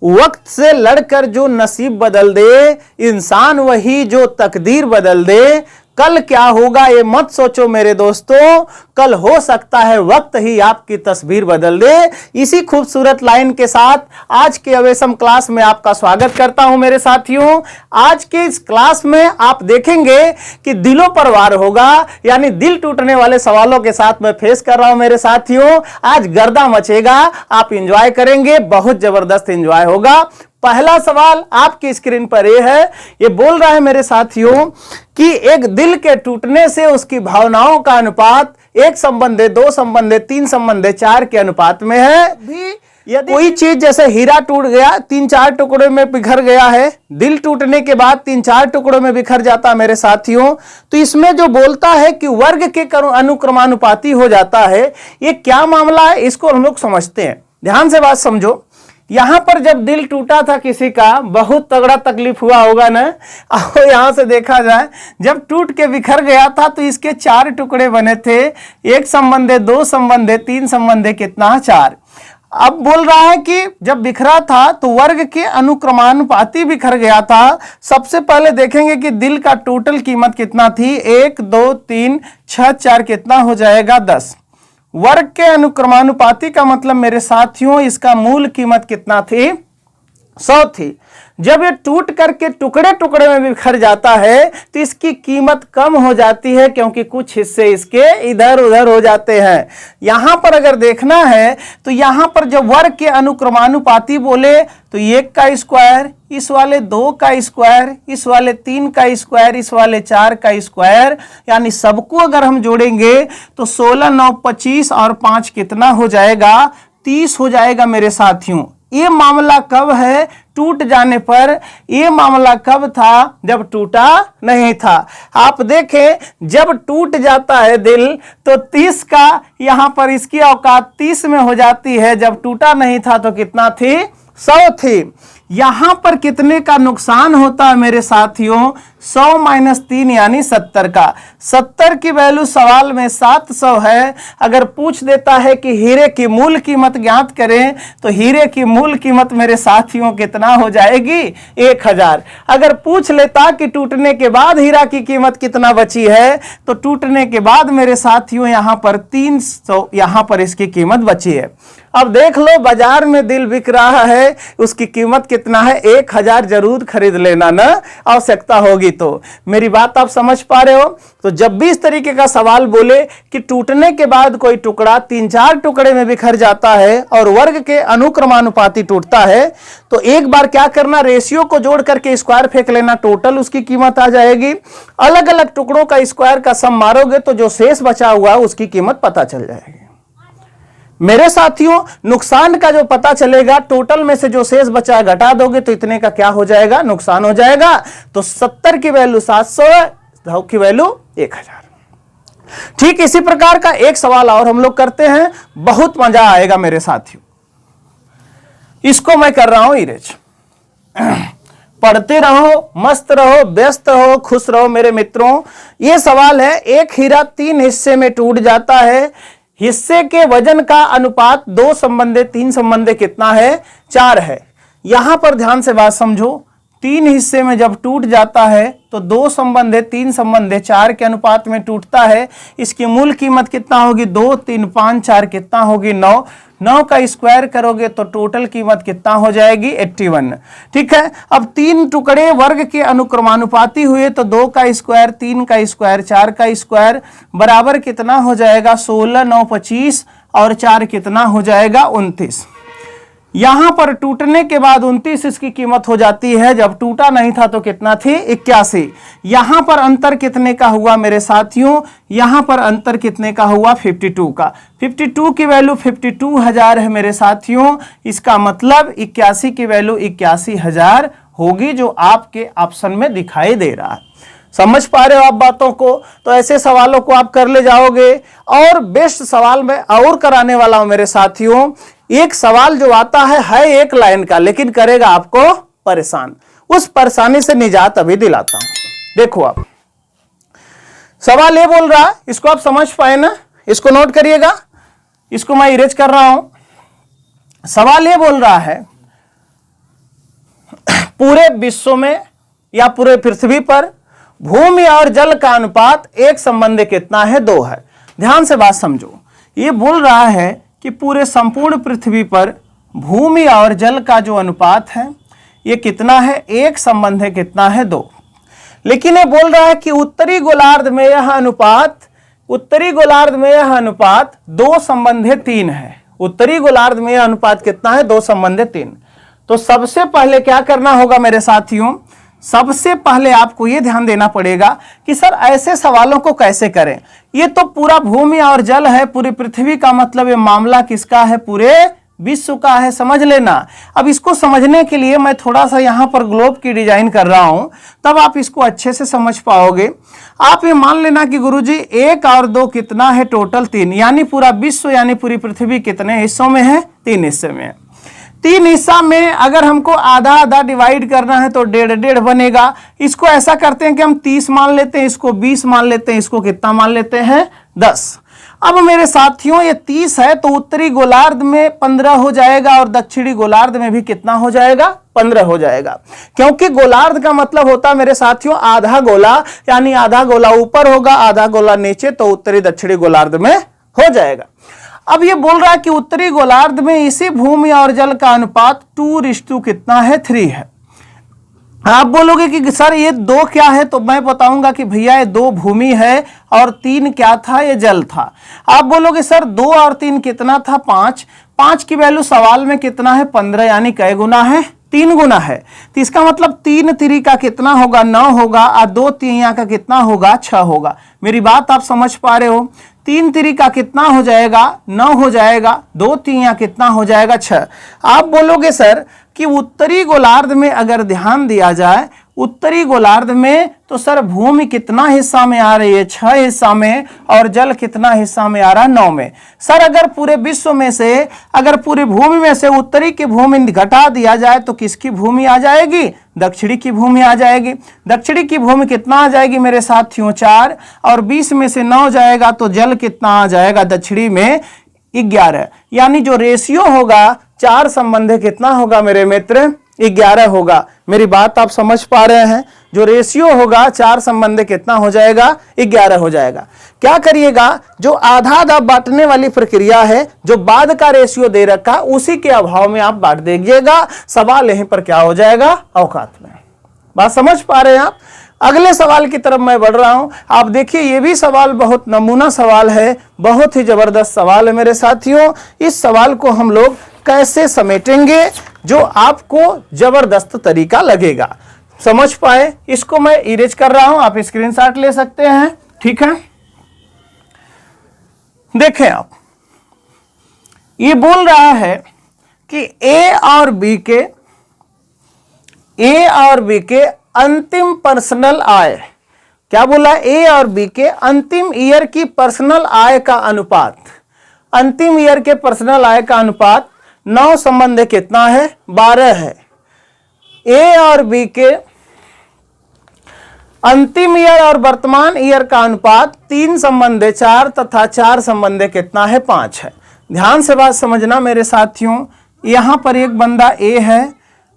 वक्त से लड़कर जो नसीब बदल दे, इंसान वही जो तकदीर बदल दे। कल क्या होगा ये मत सोचो मेरे दोस्तों, कल हो सकता है वक्त ही आपकी तस्वीर बदल दे। इसी खूबसूरत लाइन के साथ आज के अवेसम क्लास में आपका स्वागत करता हूं मेरे साथियों। आज के इस क्लास में आप देखेंगे कि दिलों पर वार होगा, यानी दिल टूटने वाले सवालों के साथ मैं फेस कर रहा हूं मेरे साथियों। आज गर्दा मचेगा, आप एंजॉय करेंगे, बहुत जबरदस्त एंजॉय होगा। पहला सवाल आपकी स्क्रीन पर यह है, ये बोल रहा है मेरे साथियों कि एक दिल के टूटने से उसकी भावनाओं का अनुपात 1 संबंध 2 संबंध 3 संबंध 4 के अनुपात में है। भी यदि कोई चीज जैसे हीरा टूट गया 3-4 टुकड़ों में बिखर गया है, दिल टूटने के बाद 3-4 टुकड़ों में बिखर जाता है मेरे साथियों, तो इसमें जो बोलता है कि वर्ग के अनुक्रमानुपाती हो जाता है, ये क्या मामला है इसको हम लोग समझते हैं। ध्यान से बात समझो। यहां पर जब दिल टूटा था किसी का, बहुत तगड़ा तकलीफ हुआ होगा ना। और यहां से देखा जाए, जब टूट के बिखर गया था तो इसके 4 टुकड़े बने थे, 1 संबंध 2 संबंध 3 संबंध कितना 4। अब बोल रहा है कि जब बिखरा था तो वर्ग के अनुक्रमानुपाती बिखर गया था। सबसे पहले देखेंगे कि दिल का टोटल कीमत कितना थी, 1 2 3 6 4 कितना हो जाएगा 10। वर्ग के अनुक्रमानुपाती का मतलब मेरे साथियों इसका मूल कीमत कितना थी, 100 थी। जब ये टूट करके टुकड़े टुकड़े में बिखर जाता है तो इसकी कीमत कम हो जाती है, क्योंकि कुछ हिस्से इसके इधर उधर हो जाते हैं। यहां पर अगर देखना है तो यहां पर जब वर्ग के अनुक्रमानुपाती बोले तो 1 का स्क्वायर, इस वाले 2 का स्क्वायर, इस वाले 3 का स्क्वायर, इस वाले 4 का स्क्वायर, यानी सबको अगर हम जोड़ेंगे तो 16 9 25 और 5 कितना हो जाएगा, 30 हो जाएगा मेरे साथियों। ये मामला कब है, टूट जाने पर। ये मामला कब था, जब टूटा नहीं था। आप देखें जब टूट जाता है दिल तो 30 का यहां पर इसकी औकात 30 में हो जाती है, जब टूटा नहीं था तो कितना थी, 100 थी। यहां पर कितने का नुकसान होता है मेरे साथियों, 100 - 3 यानी 70 का। 70 की वैल्यू सवाल में 700 है। अगर पूछ देता है कि हीरे की मूल कीमत ज्ञात करें तो हीरे की मूल कीमत मेरे साथियों कितना हो जाएगी, 1000। अगर पूछ लेता कि टूटने के बाद हीरा की कीमत कितना बची है तो टूटने के बाद मेरे साथियों यहां पर 300 यहां पर इसकी कीमत बची है। अब देख लो बाजार में दिल बिक रहा है, उसकी कीमत कितना है, 1000 जरूर खरीद लेना ना, आवश्यकता होगी तो। मेरी बात आप समझ पा रहे हो। तो जब भी इस तरीके का सवाल बोले कि टूटने के बाद कोई टुकड़ा 3-4 टुकड़े में बिखर जाता है और वर्ग के अनुक्रमानुपाती टूटता है, तो एक बार क्या करना, रेशियो को जोड़ करके स्क्वायर फेंक लेना, टोटल उसकी कीमत आ जाएगी। अलग अलग टुकड़ों का स्क्वायर का सम मारोगे तो जो शेष बचा हुआ उसकी कीमत पता चल जाएगी मेरे साथियों। नुकसान का जो पता चलेगा, टोटल में से जो शेष बचा घटा दोगे तो इतने का क्या हो जाएगा, नुकसान हो जाएगा। तो 70 की वैल्यू 700 है, 100 की वैल्यू 1000। ठीक इसी प्रकार का एक सवाल और हम लोग करते हैं, बहुत मजा आएगा मेरे साथियों। इसको मैं कर रहा हूं इरेज। पढ़ते रहो, मस्त रहो, व्यस्त रहो, खुश रहो मेरे मित्रों। यह सवाल है, एक हीरा 3 हिस्से में टूट जाता है, हिस्से के वजन का अनुपात 2 संबंध 3 संबंध कितना है, 4 है। यहां पर ध्यान से बात समझो, 3 हिस्से में जब टूट जाता है तो 2 संबंध 3 संबंध 4 के अनुपात में टूटता है। इसकी मूल कीमत कितना होगी, 2 3 5 4 कितना होगी, 9। 9 का स्क्वायर करोगे तो टोटल कीमत कितना हो जाएगी, 81। ठीक है। अब 3 टुकड़े वर्ग के अनुक्रमानुपाती हुए तो 2 का स्क्वायर, 3 का स्क्वायर, 4 का स्क्वायर बराबर कितना हो जाएगा, 16 9 25 और 4 कितना हो जाएगा, 29। यहां पर टूटने के बाद 29 इसकी कीमत हो जाती है, जब टूटा नहीं था तो कितना थी, 81। यहां पर अंतर कितने का हुआ मेरे साथियों, यहां पर अंतर कितने का हुआ, 52 का। 52 की वैल्यू 52,000 है मेरे साथियों। इसका मतलब 81 की वैल्यू 81,000 होगी, जो आपके ऑप्शन में दिखाई दे रहा है। समझ पा रहे हो आप बातों को। तो ऐसे सवालों को आप कर ले जाओगे। और बेस्ट सवाल मैं और कराने वाला हूं मेरे साथियों। एक सवाल जो आता है एक लाइन का, लेकिन करेगा आपको परेशान। उस परेशानी से निजात अभी दिलाता हूं। देखो आप, सवाल ये बोल रहा है, इसको आप समझ पाए ना, इसको नोट करिएगा, इसको मैं इरेज कर रहा हूं। सवाल ये बोल रहा है पूरे विश्व में या पूरे पृथ्वी पर भूमि और जल का अनुपात एक संबंध कितना है? 2 है। ध्यान से बात समझो, ये बोल रहा है कि पूरे संपूर्ण पृथ्वी पर भूमि और जल का जो अनुपात है ये कितना है? एक संबंध है कितना है? 2। लेकिन ये बोल रहा है कि उत्तरी गोलार्ध में यह अनुपात 2 संबंध 3 है। उत्तरी गोलार्ध में यह अनुपात कितना है? 2 संबंध 3। तो सबसे पहले क्या करना होगा मेरे साथियों? सबसे पहले आपको यह ध्यान देना पड़ेगा कि सर ऐसे सवालों को कैसे करें। ये तो पूरा भूमि और जल है, पूरी पृथ्वी का मतलब ये मामला किसका है? पूरे विश्व का है, समझ लेना। अब इसको समझने के लिए मैं थोड़ा सा यहां पर ग्लोब की डिजाइन कर रहा हूं, तब आप इसको अच्छे से समझ पाओगे। आप ये मान लेना कि गुरुजी 1 और 2 कितना है? टोटल 3, यानी पूरा विश्व यानी पूरी पृथ्वी कितने हिस्सों में है? 3 हिस्से में है। 3 हिस्सा में अगर हमको आधा आधा डिवाइड करना है तो 1.5 बनेगा। इसको ऐसा करते हैं कि हम 30 मान लेते हैं, इसको 20 मान लेते हैं, इसको कितना मान लेते हैं? 10। अब मेरे साथियों ये 30 है तो उत्तरी गोलार्ध में 15 हो जाएगा और दक्षिणी गोलार्ध में भी कितना हो जाएगा? 15 हो जाएगा। क्योंकि गोलार्ध का मतलब होता है मेरे साथियों आधा गोला, यानी आधा गोला ऊपर होगा आधा गोला नीचे, तो उत्तरी दक्षिणी गोलार्ध में हो जाएगा। अब ये बोल रहा है कि उत्तरी गोलार्ध में इसी भूमि और जल का अनुपात 2:3 कितना है? 3 है। आप बोलोगे कि सर ये 2 क्या है? तो मैं बताऊंगा कि भैया ये 2 भूमि है और 3 क्या था? ये जल था। आप बोलोगे सर 2 और 3 कितना था? 5। 5 की वैल्यू सवाल में कितना है? 15, यानी कै गुना है? 3 गुना है। तो इसका मतलब 3 3 का कितना होगा? 9 होगा और 2 3 का कितना होगा? 6 होगा। मेरी बात आप समझ पा रहे हो? 3 3 का कितना हो जाएगा? 9 हो जाएगा। 2 3 कितना हो जाएगा? 6। आप बोलोगे सर कि उत्तरी गोलार्ध में अगर ध्यान दिया जाए, उत्तरी गोलार्ध में तो सर भूमि कितना हिस्सा में आ रही है? 6 हिस्सा में, और जल कितना हिस्सा में आ रहा है? 9 में। सर अगर पूरे विश्व में से, अगर पूरी भूमि में से उत्तरी की भूमि घटा दिया जाए तो किसकी भूमि आ जाएगी? दक्षिणी की भूमि आ जाएगी। दक्षिणी की भूमि कितना आ जाएगी मेरे साथियों? 4, और 20 में से 9 जाएगा तो जल कितना आ जाएगा? दक्षिणी में 11, यानी जो रेशियो होगा 4 संबंध कितना होगा मेरे मित्र? 11 होगा। मेरी बात आप समझ पा रहे हैं? जो रेशियो होगा 4 संबंध कितना हो जाएगा? 11 हो जाएगा। क्या करिएगा? जो आधा आधा बांटने वाली प्रक्रिया है, जो बाद का रेशियो दे रखा, उसी के अभाव में आप बांट दीजिएगा। सवाल यहीं पर क्या हो जाएगा? औकात में। बात समझ पा रहे हैं आप? अगले सवाल की तरफ मैं बढ़ रहा हूं। आप देखिए ये भी सवाल बहुत नमूना सवाल है, बहुत ही जबरदस्त सवाल है मेरे साथियों। इस सवाल को हम लोग कैसे समेटेंगे जो आपको जबरदस्त तरीका लगेगा, समझ पाए? इसको मैं इरेज कर रहा हूं, आप स्क्रीनशॉट ले सकते हैं। ठीक है, देखें आप, ये बोल रहा है कि ए और बी के अंतिम पर्सनल आय, क्या बोला? ए और बी के अंतिम ईयर की पर्सनल आय का अनुपात, अंतिम ईयर के पर्सनल आय का अनुपात 9 संबंध कितना है? 12 है। ए और बी के अंतिम ईयर और वर्तमान ईयर का अनुपात 3 संबंध 4 तथा 4 संबंध कितना है? 5 है। ध्यान से बात समझना मेरे साथियों, यहां पर एक बंदा ए है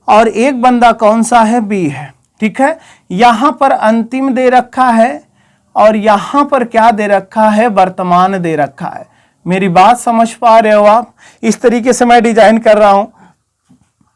और एक बंदा कौन सा है? बी है। ठीक है, यहां पर अंतिम दे रखा है और यहां पर क्या दे रखा है? वर्तमान दे रखा है। मेरी बात समझ पा रहे हो आप? इस तरीके से मैं डिजाइन कर रहा हूं।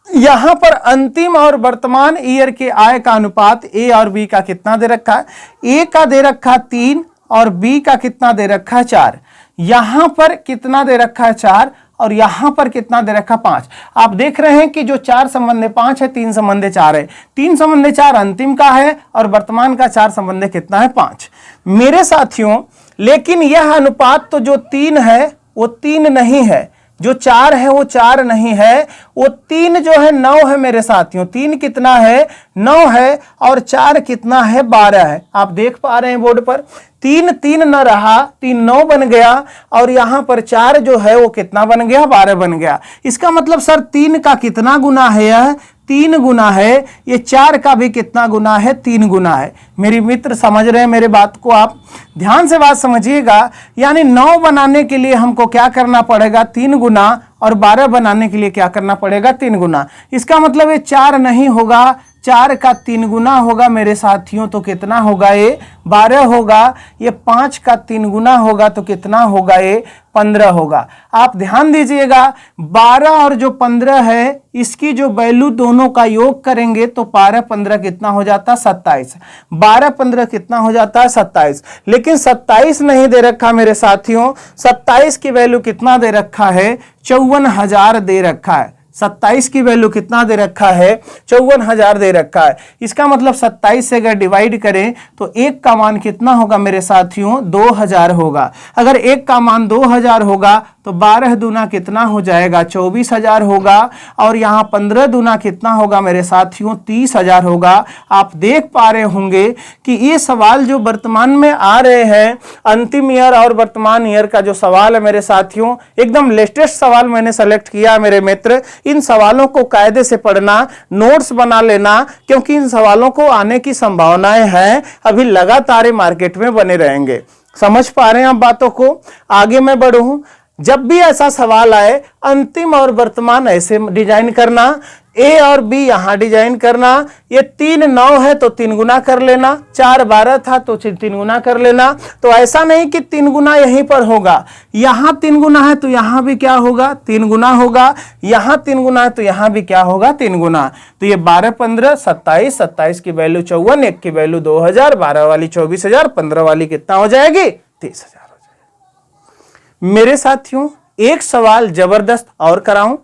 यहां पर अंतिम और वर्तमान ईयर के आय का अनुपात ए और बी का कितना दे रखा है? ए का दे रखा 3 और बी का कितना दे रखा है? 4। यहां पर कितना दे रखा है? 4, और यहां पर कितना दे रखा? 5। आप देख रहे हैं कि जो 4 संबंध 5 है, 3 संबंध 4 है। 3 संबंध 4 अंतिम का है और वर्तमान का 4 संबंध कितना है? 5। मेरे साथियों, लेकिन यह अनुपात तो जो 3 है वो 3 नहीं है, जो 4 है वो 4 नहीं है, वो 3 जो है 9 है मेरे साथियों। 3 कितना है? 9 है, और 4 कितना है? 12 है। आप देख पा रहे हैं बोर्ड पर, 3 3 न रहा, 3 9 बन गया, और यहां पर 4 जो है वो कितना बन गया? 12 बन गया। इसका मतलब सर 3 का कितना गुना है? यह 3 गुना है। ये 4 का भी कितना गुना है? 3 गुना है। मेरी मित्र समझ रहे हैं मेरे बात को? आप ध्यान से बात समझिएगा। यानी 9 बनाने के लिए हमको क्या करना पड़ेगा? 3 गुना, और 12 बनाने के लिए क्या करना पड़ेगा? 3 गुना। इसका मतलब ये 4 नहीं होगा, 4 का 3 गुना होगा मेरे साथियों तो कितना होगा ये 12 होगा। ये 5 का 3 गुना होगा तो कितना होगा ये 15 होगा। आप ध्यान दीजिएगा 12 और जो 15 है इसकी जो वैल्यू दोनों का योग करेंगे तो 12 15 कितना हो जाता है 27। 12 15 कितना हो जाता है 27। लेकिन 27 नहीं दे रखा मेरे साथियों, 27 की वैल्यू कितना दे रखा है 54,000 दे रखा है। 27 की वैल्यू कितना दे रखा है 54,000 दे रखा है। इसका मतलब 27 से अगर डिवाइड करें तो 1 का मान कितना होगा मेरे साथियों 2000 होगा। अगर 1 का मान 2000 होगा तो 12 दूना कितना हो जाएगा 24,000 होगा और यहाँ 15 दूना कितना होगा मेरे साथियों 30,000 होगा। आप देख पा रहे होंगे कि ये सवाल जो वर्तमान में आ रहे हैं अंतिम ईयर और वर्तमान ईयर का जो सवाल है मेरे साथियों एकदम लेटेस्ट सवाल मैंने सेलेक्ट किया मेरे मित्र। इन सवालों को कायदे से पढ़ना, नोट्स बना लेना, क्योंकि इन सवालों को आने की संभावनाएं हैं, अभी लगातार मार्केट में बने रहेंगे। समझ पा रहे हैं आप बातों को? आगे मैं बढ़ूं, जब भी ऐसा सवाल आए अंतिम और वर्तमान ऐसे डिजाइन करना, ए और बी यहां डिजाइन करना। ये 3 9 है तो 3 गुना कर लेना, 4 12 था तो 3 गुना कर लेना। तो ऐसा नहीं कि 3 गुना यहीं पर होगा, यहां 3 गुना है तो यहां भी क्या होगा 3 गुना होगा, यहां 3 गुना है तो यहां भी क्या होगा 3 गुना। तो ये 12 15 27, 27 की वैल्यू 54, 1 की वैल्यू 2000, 12 वाली 24,000, 15 वाली कितना हो जाएगी 30,000 हो जाएगी। मेरे साथियों एक सवाल जबरदस्त और कराऊं,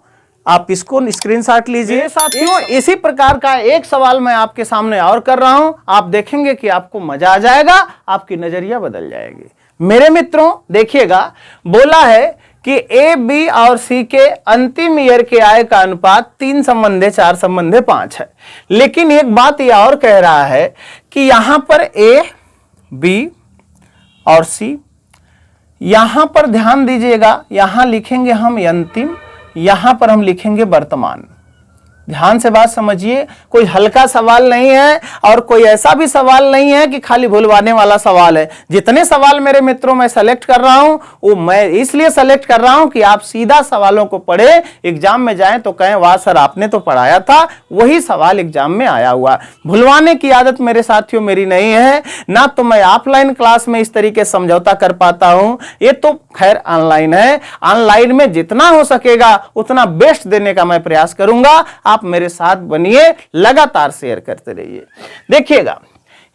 आप इसको स्क्रीनशॉट लीजिए साथियों। इसी प्रकार का एक सवाल मैं आपके सामने और कर रहा हूं, आप देखेंगे कि आपको मजा आ जाएगा, आपकी नजरिया बदल जाएगी। मेरे मित्रों देखिएगा, बोला है कि ए बी और सी के अंतिम ईयर के आय का अनुपात 3 संबंधे 4 संबंधे 5 है। लेकिन एक बात यह और कह रहा है कि यहां पर ए बी और सी, यहां पर ध्यान दीजिएगा, यहां लिखेंगे हम अंतिम, यहां पर हम लिखेंगे वर्तमान। ध्यान से बात समझिए, कोई हल्का सवाल नहीं है और कोई ऐसा भी सवाल नहीं है कि खाली भुलवाने वाला सवाल है। जितने सवाल मेरे मित्रों मैं सेलेक्ट कर रहा हूं वो मैं इसलिए सेलेक्ट कर रहा हूं कि आप सीधा सवालों को पढ़े, एग्जाम में जाएं तो कहें वाह सर आपने तो पढ़ाया था, वही सवाल एग्जाम में आया हुआ। भुलवाने की आदत मेरे साथियों मेरी नहीं है, ना तो मैं ऑफलाइन क्लास में इस तरीके समझौता कर पाता हूं, ये तो खैर ऑनलाइन है। ऑनलाइन में जितना हो सकेगा उतना बेस्ट देने का मैं प्रयास करूंगा। आप मेरे साथ बनिए, लगातार शेयर करते रहिए। देखिएगा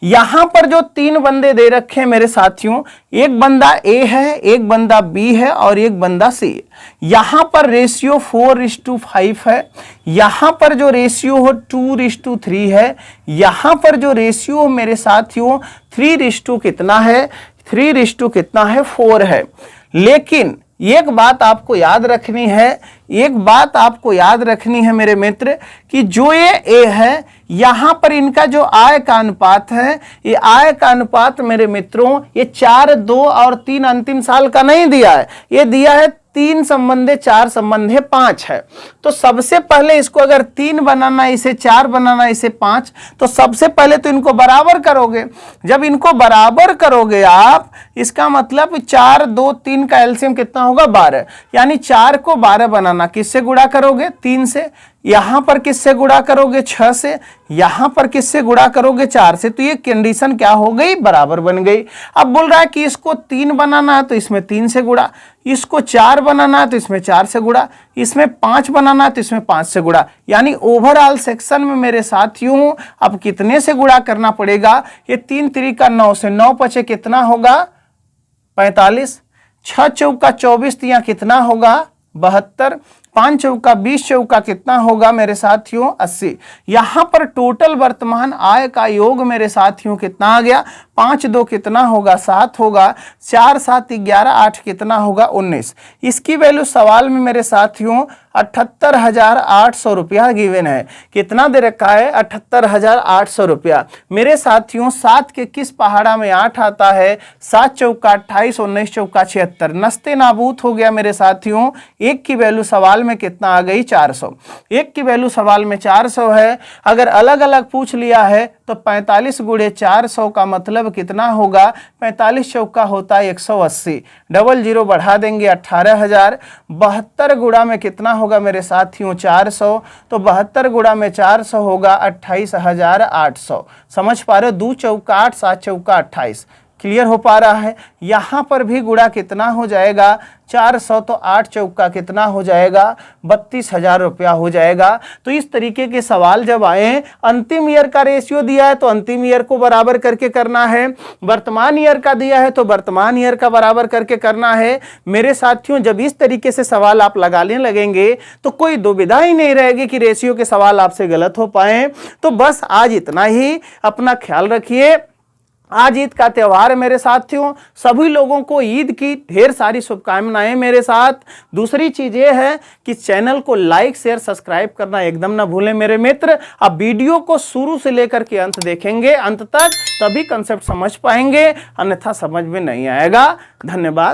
यहां पर जो 3 बंदे दे रखे हैं मेरे साथियों, एक बंदा ए है, एक बंदा बी है और एक बंदा सी है। यहां पर रेशियो 4:5 है, यहां पर जो रेशियो हो 2:3 है, यहां पर जो रेशियो मेरे साथियों 3 कितना है 3 कितना है 4 है। लेकिन एक बात आपको याद रखनी है, एक बात आपको याद रखनी है मेरे मित्र, कि जो ये ए है यहां पर इनका जो आय का अनुपात है, ये आय का अनुपात मेरे मित्रों ये 4 2 और 3 अंतिम साल का नहीं दिया है, ये दिया है 3 संबंधे 4 संबंधे 5 है। तो सबसे पहले इसको अगर 3 बनाना, इसे 4 बनाना, इसे 5, तो सबसे पहले तो इनको बराबर करोगे। जब इनको बराबर करोगे आप, इसका मतलब 4 2 3 का एलसीएम कितना होगा 12, यानी 4 को 12 बनाना, किससे गुणा करोगे 3 से, यहां पर किससे गुणा करोगे 6 से, यहां पर किससे गुणा करोगे 4 से। तो ये कंडीशन क्या हो गई बराबर बन गई। अब बोल रहा है कि इसको 3 बनाना है तो इसमें 3 से गुणा, इसको 4 बनाना है तो इसमें 4 से गुणा, इसमें 5 बनाना है तो इसमें 5 से गुणा, यानी ओवरऑल सेक्शन में मेरे साथियों अब कितने से गुणा करना पड़ेगा। ये 3 3 का 9 से 9 पचे कितना होगा 45, 6 चौका 24 तिया कितना होगा 72, 5 चौका 20 चौका कितना होगा मेरे साथियों 80। यहां पर टोटल वर्तमान आय का योग मेरे साथियों कितना आ गया 5 2 कितना होगा 7 होगा, 4 7 11 8 कितना होगा 19। इसकी वैल्यू सवाल में मेरे साथियों 78,800 रुपया गिवन है। कितना दे रखा है 78,800 रुपया। मेरे साथियों 7 के किस पहाड़ा में 8 आता है, 7 चौका 28, 19 चौका 76, नस्ते नाबूद हो गया मेरे साथियों। 1 की वैल्यू सवाल में कितना आ गई 400, 1 की वैल्यू सवाल में 400 है। अगर अलग अलग पूछ लिया है तो 45 गुणे 400 का मतलब कितना होगा 45 चौका होता है 180, डबल जीरो बढ़ा देंगे 18,000, 72 गुणा में कितना होगा मेरे साथियों 400, तो 72 गुणा में 400 होगा 28,800। समझ पा रहे हो, 2 चौका 8, 7 चौका 28। क्लियर हो पा रहा है। यहां पर भी गुणा कितना हो जाएगा 400, तो 8 चौका कितना हो जाएगा 32,000 रुपया हो जाएगा। तो इस तरीके के सवाल जब आए, अंतिम ईयर का रेशियो दिया है तो अंतिम ईयर को बराबर करके करना है, वर्तमान ईयर का दिया है तो वर्तमान ईयर का बराबर करके करना है। मेरे साथियों जब इस तरीके से सवाल आप लगाने लगेंगे तो कोई दुविधा ही नहीं रहेगी कि रेशियो के सवाल आपसे गलत हो पाए। तो बस आज इतना ही, अपना ख्याल रखिए। आज ईद का त्यौहार है मेरे साथियों, सभी लोगों को ईद की ढेर सारी शुभकामनाएं मेरे साथ। दूसरी चीज ये है कि चैनल को लाइक शेयर सब्सक्राइब करना एकदम ना भूलें मेरे मित्र। अब वीडियो को शुरू से लेकर के अंत देखेंगे, अंत तक, तभी कंसेप्ट समझ पाएंगे, अन्यथा समझ में नहीं आएगा। धन्यवाद।